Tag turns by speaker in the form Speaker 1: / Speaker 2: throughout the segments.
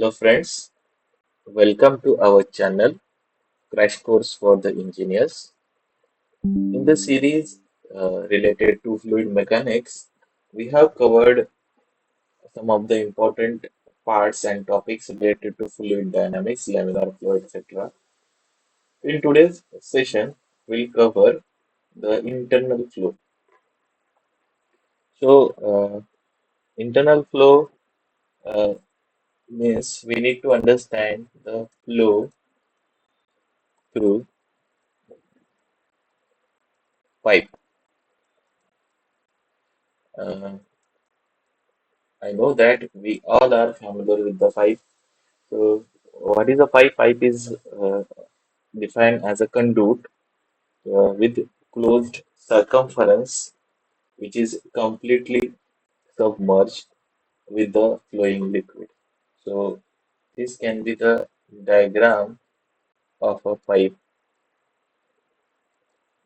Speaker 1: Hello friends, welcome to our channel Crash Course for the Engineers. In the series related to fluid mechanics, we have covered some of the important parts and topics related to fluid dynamics, laminar flow, etc. In today's session, we'll cover the internal flow. So, internal flow uh, means we need to understand the flow through pipe. Uh, I know that we all are familiar with the pipe. So, what is a pipe? Pipe is defined as a conduit with closed circumference, which is completely submerged with the flowing liquid. So, this can be the diagram of a pipe.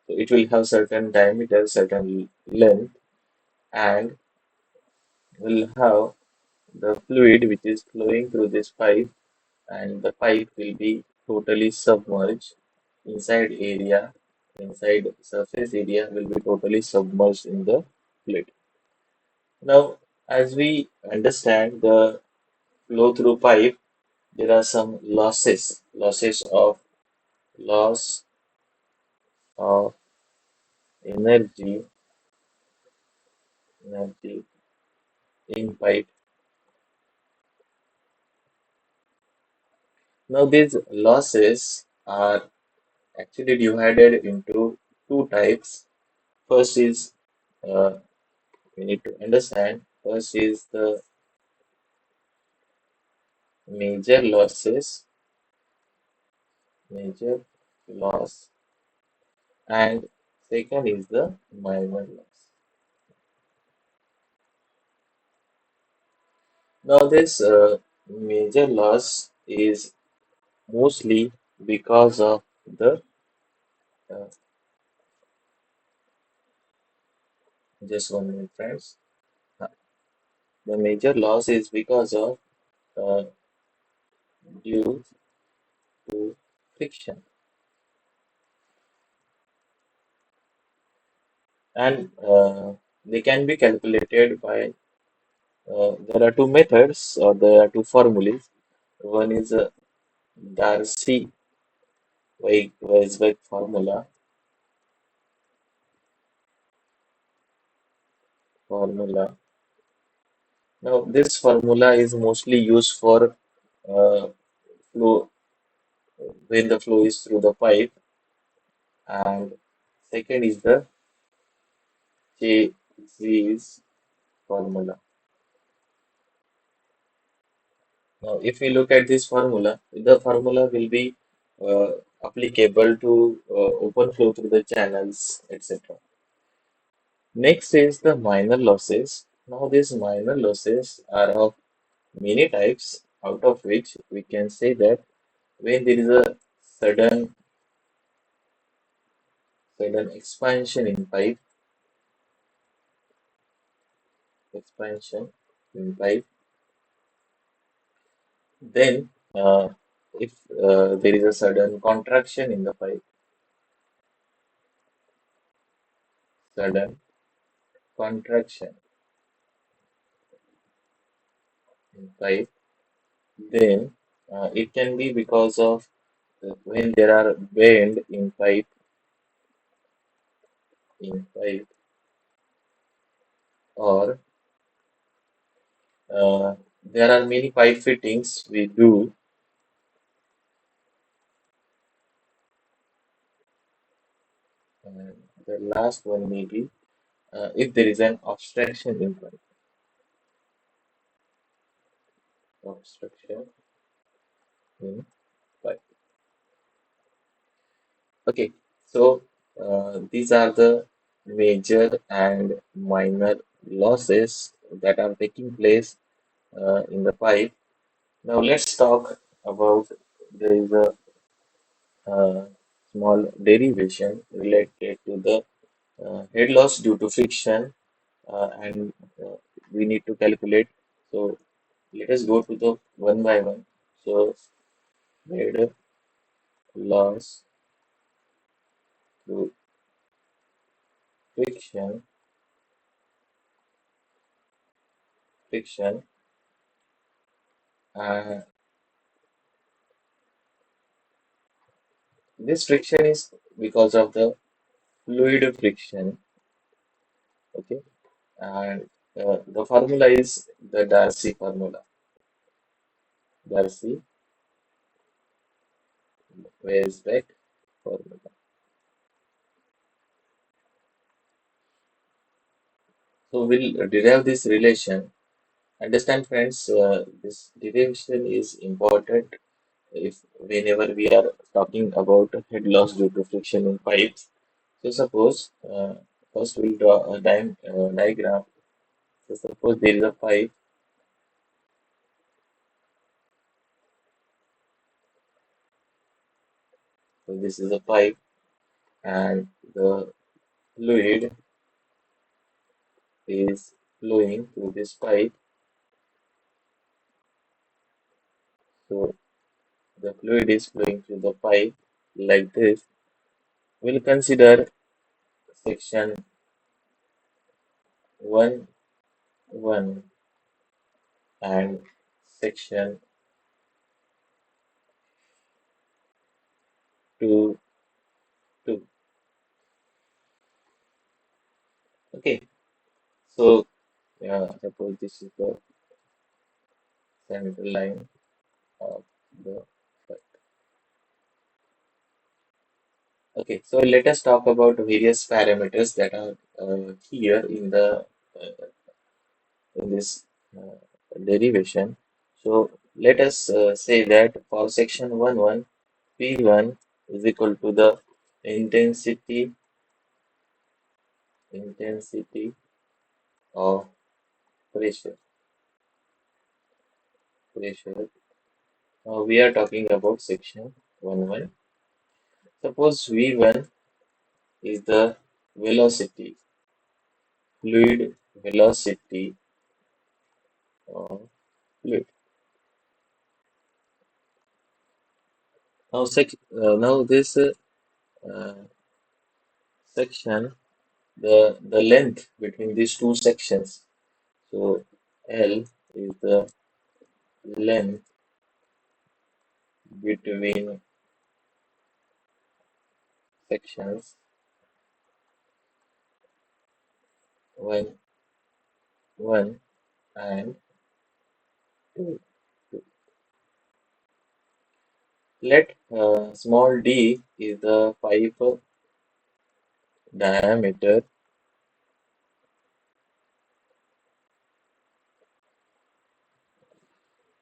Speaker 1: So, it will have certain diameter, certain length, and will have the fluid which is flowing through this pipe, and the pipe will be totally submerged inside surface area will be totally submerged in the fluid. Now, as we understand the flow through pipe, there are some loss of energy, energy in pipe. Now, these losses are actually divided into two types. First is we need to understand. First is the major losses, major loss, and second is the minor loss. Now, this major loss is mostly because of the uh, just 1 minute, friends. Uh, The major loss is because of uh, due to friction, and they can be calculated by there are two methods or there are two formulas. One is Darcy-Weisbach formula. Now, this formula is mostly used for uh, flow when the flow is through the pipe, and second is the Chezy's formula. Now, if we look at this formula, the formula will be uh, applicable to open flow through the channels, etc. Next is the minor losses. Now, these minor losses are of many types, out of which we can say that when there is a sudden sudden expansion in pipe, then if there is a sudden contraction in the pipe, sudden contraction in pipe, then it can be because of when there are bend in pipe, or there are many pipe fittings we do. And the last one may be if there is an obstruction in pipe. Okay, so these are the major and minor losses that are taking place in the pipe. Now let's talk about there is a small derivation related to the head loss due to friction, and we need to calculate. So let us go to the one by one. So head loss through friction, friction, and this friction is because of the fluid friction. Okay, and the formula is the Darcy formula. Darcy Weisbach formula. So we'll derive this relation. Understand, friends, this derivation is important if whenever we are talking about head loss due to friction in pipes. So suppose first we'll draw a diagram. So suppose there is a pipe. So this is a pipe, and the fluid is flowing through this pipe. So the fluid is flowing through the pipe like this. We'll consider section 1 1 and section 2 2. Okay, so suppose this is the central line of the pipe. Okay, so let us talk about various parameters that are here in this derivation. So let us say that for section 1 P1 is equal to the intensity intensity of pressure. Now we are talking about section 1. Suppose V1 is the velocity, fluid velocity of fluid. Now this section, the length between these two sections. So L is the length between sections one, one and two. Let small d is the pipe diameter.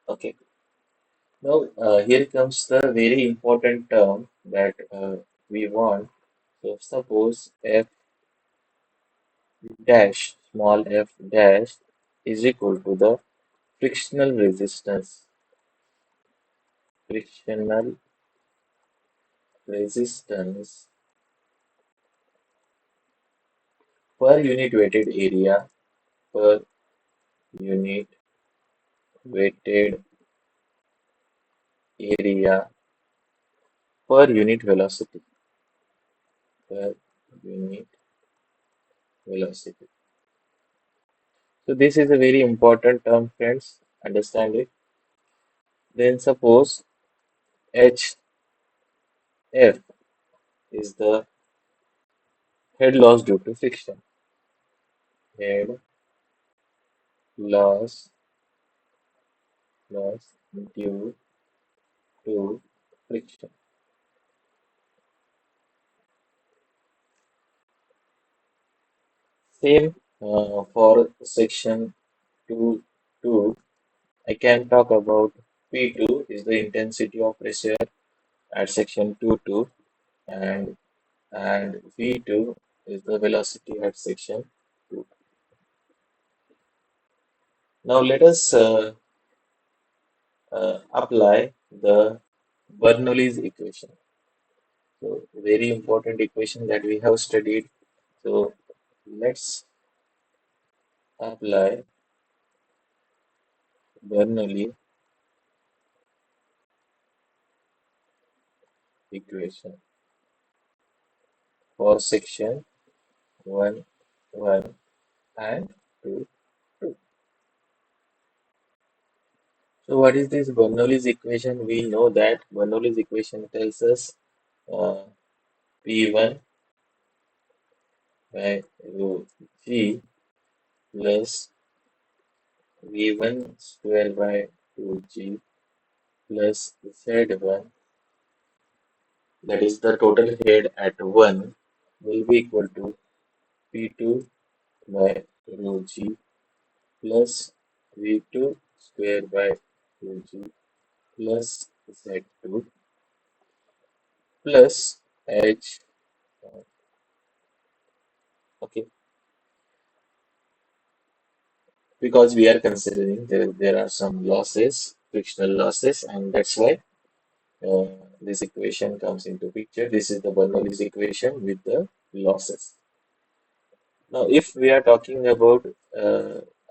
Speaker 1: Okay. Now here comes the very important term that we want. So suppose f dash, small f dash is equal to the frictional resistance. Frictional resistance per unit weighted area per unit weighted area per unit velocity per unit velocity. So this is a very important term, friends. Understand it. Then suppose HF is the head loss due to friction. Head loss loss due to friction. Same for section 2 2. I can talk about P2 is the intensity of pressure at section 2 2, and V2 is the velocity at section 2. Now let us apply the Bernoulli's equation. So very important equation that we have studied. So let's apply Bernoulli equation for section 1, 1 and 2, 2. So what is this Bernoulli's equation? We know that Bernoulli's equation tells us uh, P1 by rho G plus V1 square by 2G plus Z1, that is the total head at 1, will be equal to P2 by rho G plus V2 square by 2G plus Z2 plus H. Okay, because we are considering there are some losses, frictional losses, and that's why uh, this equation comes into picture. This is the Bernoulli's equation with the losses. Now, if we are talking about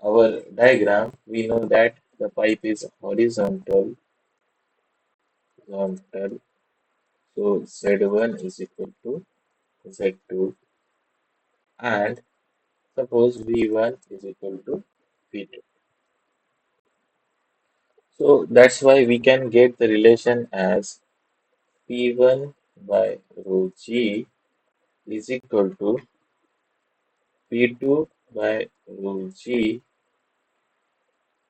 Speaker 1: our diagram, we know that the pipe is horizontal. So Z1 is equal to Z2, and suppose V1 is equal to V2. So that's why we can get the relation as P1 by rho G is equal to P2 by rho G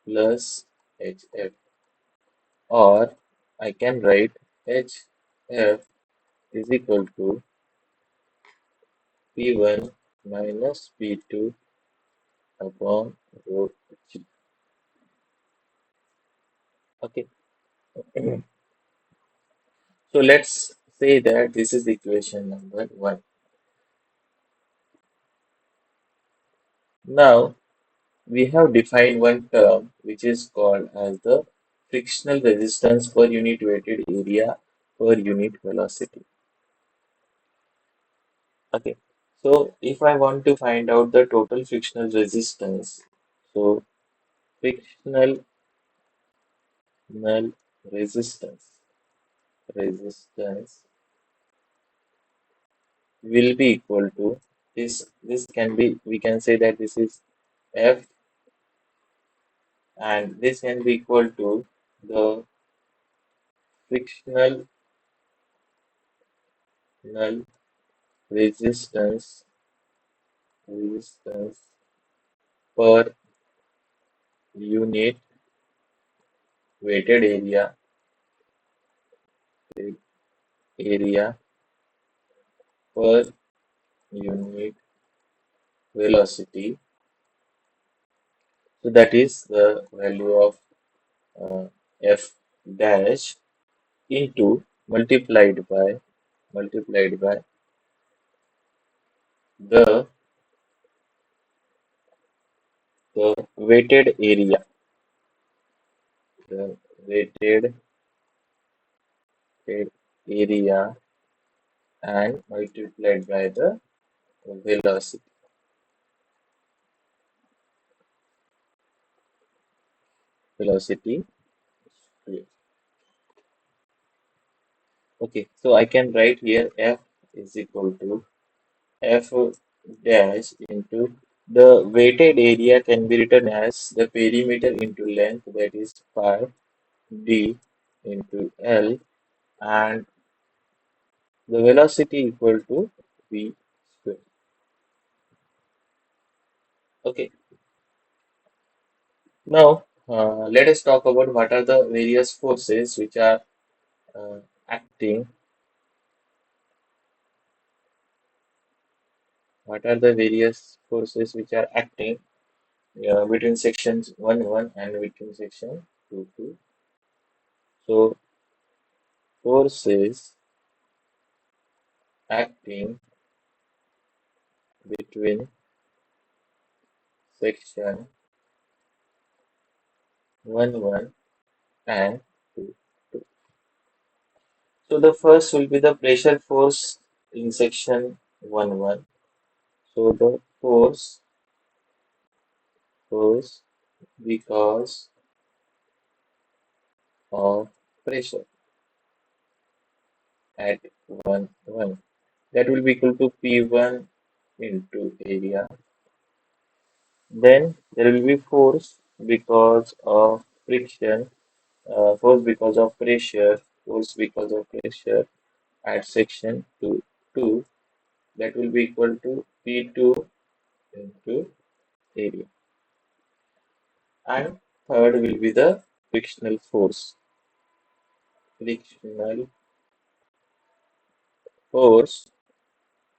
Speaker 1: plus HF, or I can write HF is equal to P1 minus P2 upon rho G. Okay, so let's say that this is equation number 1. Now we have defined one term which is called as the frictional resistance per unit weighted area per unit velocity. Okay, so if I want to find out the total frictional resistance, so frictional null resistance will be equal to this can be, we can say that this is F, and this can be equal to the frictional null resistance per unit weighted area per unit velocity. So that is the value of uh, F dash into multiplied by the the weighted area, the weighted area, and multiplied by the velocity. Velocity. Okay, so I can write here F is equal to F dash into the weighted area can be written as the perimeter into length, that is pi d into L, and the velocity equal to v square. Okay, now let us talk about what are the various forces which are uh, acting. What are the various forces which are acting between sections 1, 1 and between section 2, 2. So forces acting between section 1, 1 and 2, 2. So the first will be the pressure force in section 1, 1. So the force because of pressure at 1. That will be equal to P1 into area. Then there will be force because of friction, force because of pressure, force because of pressure at section 2. That will be equal to P2 into area. And third will be the frictional force. Frictional force,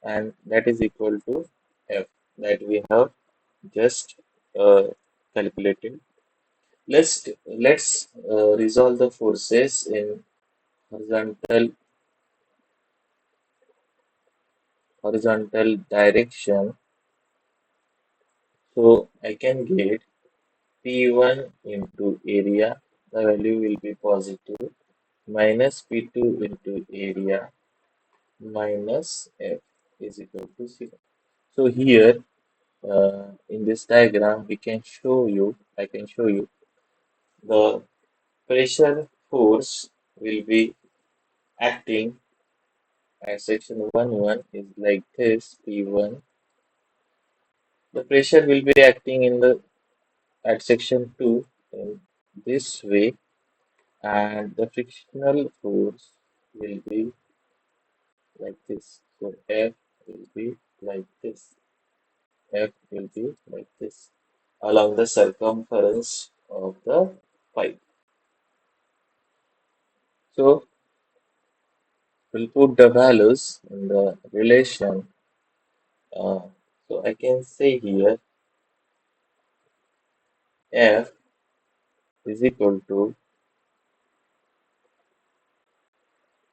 Speaker 1: and that is equal to F that we have just calculated. Let's resolve the forces in horizontal horizontal direction. So I can get P1 into area, the value will be positive, minus P2 into area minus F is equal to 0. So here in this diagram we can show you, I can show you the pressure force will be acting at section 1 is like this P1. The pressure will be acting in the at section 2 in this way, and the frictional force will be like this. So F will be like this. F will be like this along the circumference of the pipe. So we'll put the values in the relation. Uh, so I can say here F is equal to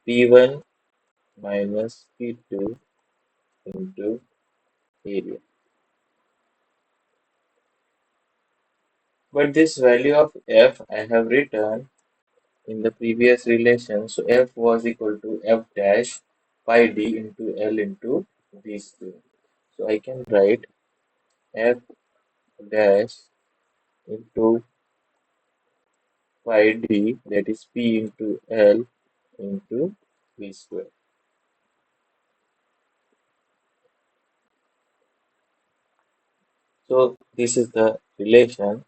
Speaker 1: P1 minus P2 into area. But this value of F I have written in the previous relation. So F was equal to F dash pi d into L into V square. So I can write F dash into pi d, that is P into L into V square. So this is the relation,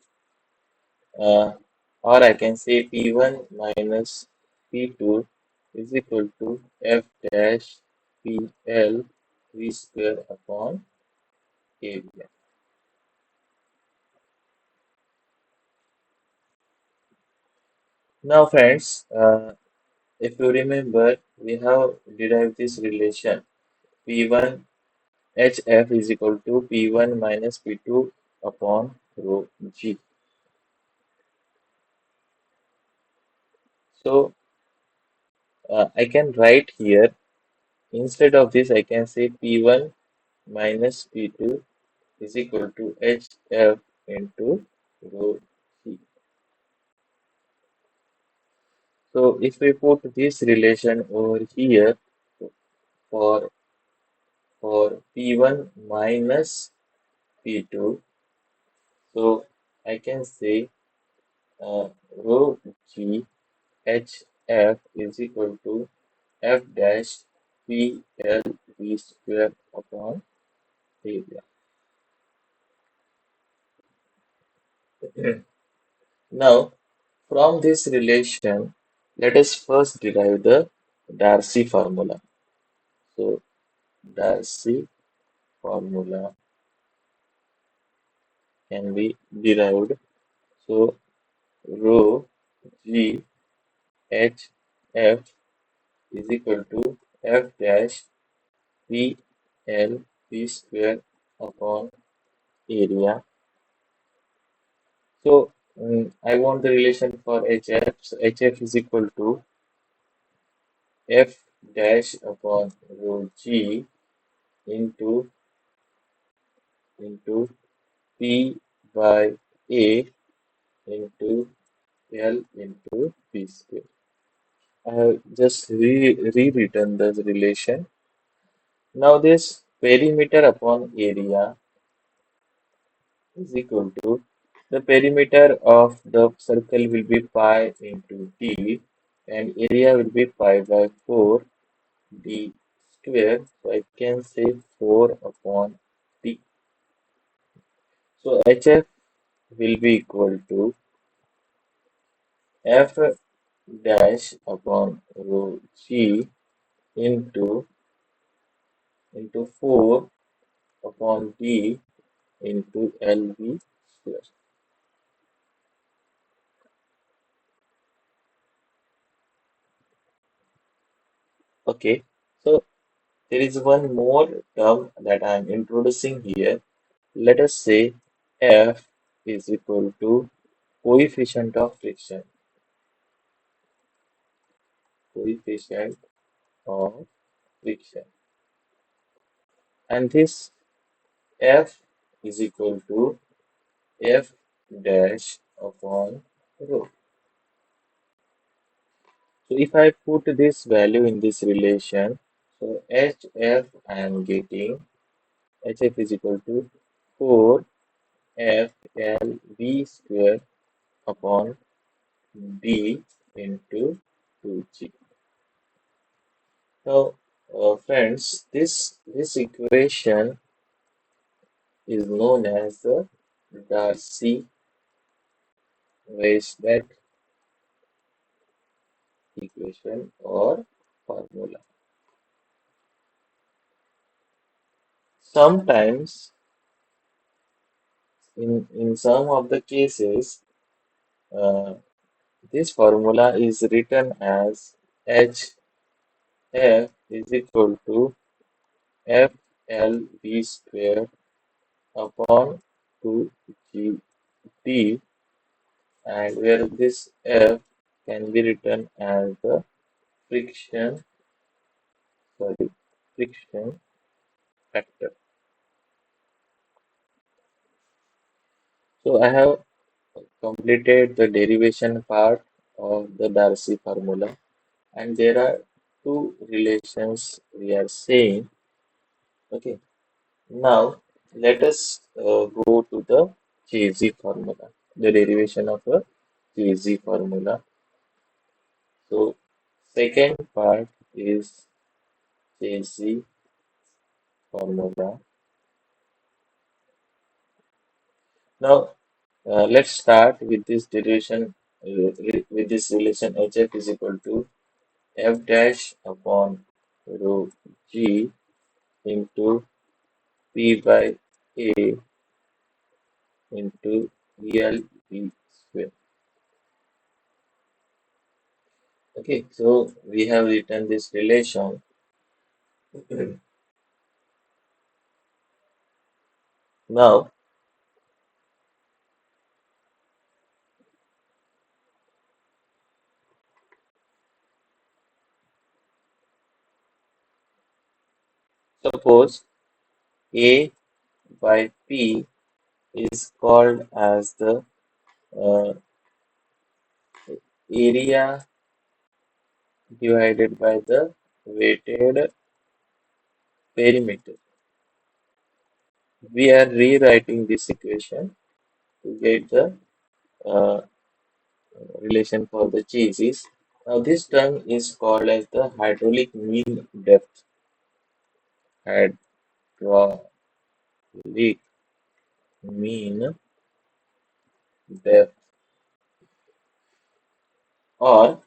Speaker 1: or I can say P1 minus P2 is equal to F dash PL V square upon area. Now friends, if you remember, we have derived this relation P1 HF is equal to P1 minus P2 upon rho G. So I can write here, instead of this, I can say P1 minus P2 is equal to HF into rho G. So if we put this relation over here for P1 minus P2, so I can say rho G HF is equal to F dash PL V square upon area. Now, from this relation, let us first derive the Darcy formula. So, Darcy formula can be derived. So, rho G H F is equal to F dash P L V square upon area. So I want the relation for HF. So HF is equal to F dash upon rho G into P by A into L into P square. I have just rewritten this relation. Now this perimeter upon area is equal to The perimeter of the circle will be pi into d, and area will be pi by 4 d square. So I can say 4 upon d. So HF will be equal to F dash upon rho G into 4 upon D into LV square. Okay, so there is one more term that I am introducing here. Let us say F is equal to coefficient of friction, coefficient of friction, and this F is equal to F dash upon rho. So if I put this value in this relation, so HF I am getting HF is equal to 4 FLV square upon D into 2G. Now, friends, this equation is known as the Darcy-Weisbach equation or formula. Sometimes, in some of the cases, uh, this formula is written as HF is equal to FLV square upon 2GT, and where this F can be written as the friction, sorry, friction factor. So I have completed the derivation part of the Darcy formula, and there are two relations we are saying. Okay, now let us go to the Chezy formula, the derivation of a Chezy formula. So second part is Chezy formula. Now let's start with this derivation with this relation HF is equal to F dash upon rho G into P by A into L V square. Okay, so we have written this relation. Now, suppose A by P is called as the uh, area divided by the weighted perimeter. We are rewriting this equation to get the uh, relation for the cheese. Now, this term is called as the hydraulic mean depth. Hydraulic mean depth, or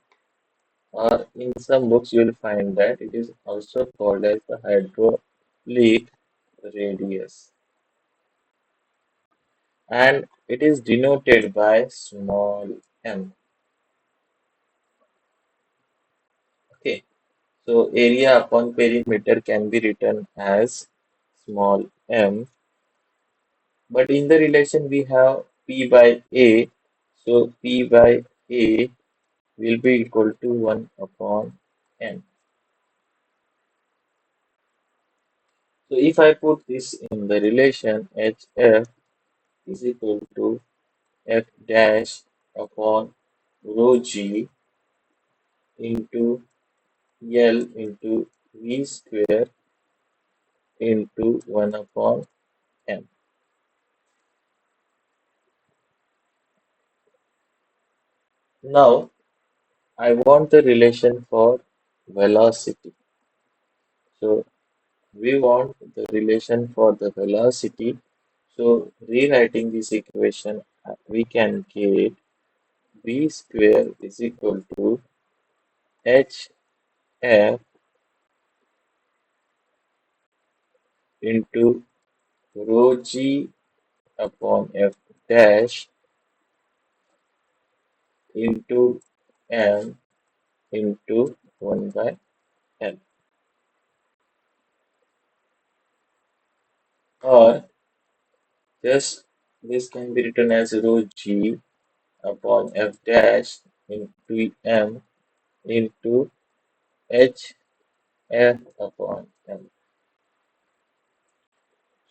Speaker 1: in some books you will find that it is also called as the hydraulic radius, and it is denoted by small m. Okay, so area upon perimeter can be written as small m, but in the relation we have p by a, so p by a will be equal to 1 upon n. So if I put this in the relation HF is equal to F dash upon rho G into L into V square into 1 upon M. Now I want the relation for velocity. So we want the relation for the velocity. So rewriting this equation, we can get v square is equal to h f into rho g upon f dash into m into 1 by L. Or just this can be written as rho g upon f dash into m into h f upon m.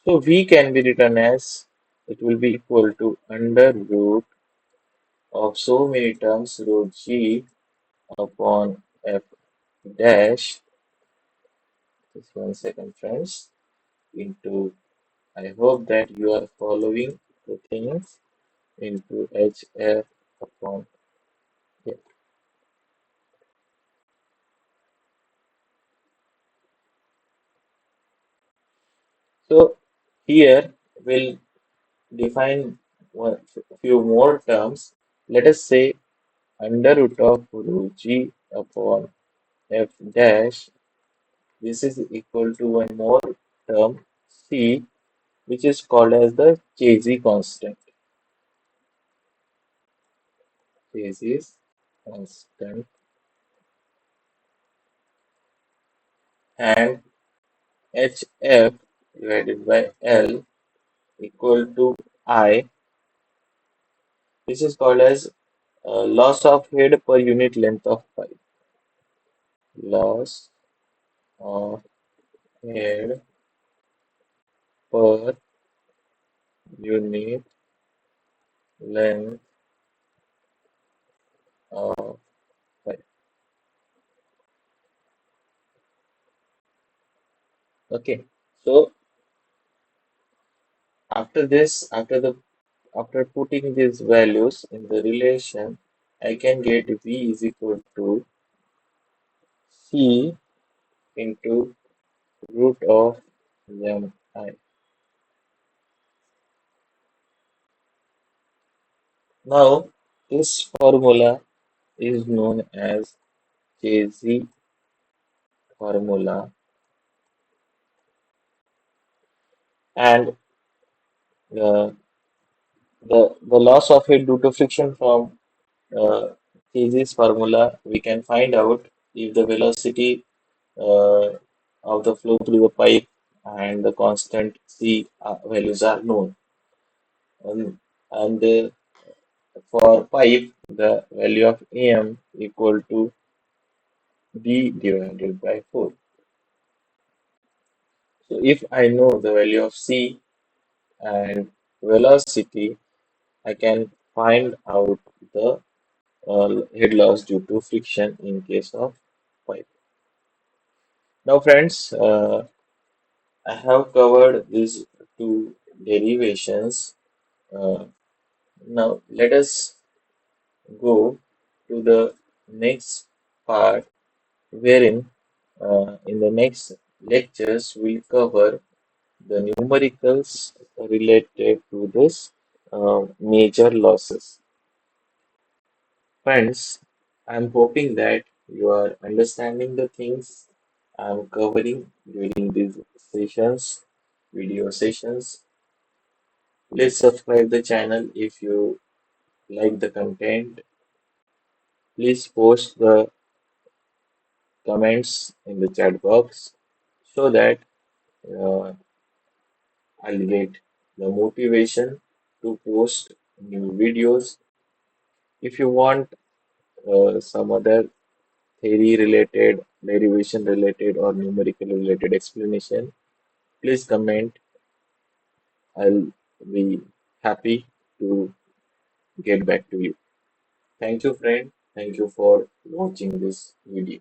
Speaker 1: So v can be written as it will be equal to under root of so many terms rho g upon f dash, just 1 second friends, into, I hope that you are following the things, into hf upon f. So here we'll define one few more terms. Let us say under root of rho g upon f dash. This is equal to one more term c, which is called as the Chezy constant. Chezy's constant, and hf divided by L equal to I. This is called as loss of head per unit length of pipe. Loss of head per unit length of pipe. Okay. So after this, after putting these values in the relation, I can get V is equal to C into root of Mi. Now, this formula is known as Chezy formula, and uh, the loss of it due to friction from Chezy's formula, we can find out if the velocity uh, of the flow through the pipe and the constant C values are known. And for pipe, the value of AM equal to B divided by 4. So if I know the value of C and velocity, I can find out the head loss due to friction in case of pipe. Now, friends, I have covered these two derivations. Uh, Now, let us go to the next part, wherein in the next lectures we'll cover the numericals related to this major losses. Friends, I'm hoping that you are understanding the things I'm covering during these sessions, video sessions. Please subscribe the channel if you like the content. Please post the comments in the chat box so that uh, I'll get the motivation to post new videos. If you want some other theory related, derivation related, or numerical related explanation, please comment. I'll be happy to get back to you. Thank you, friend. Thank you for watching this video.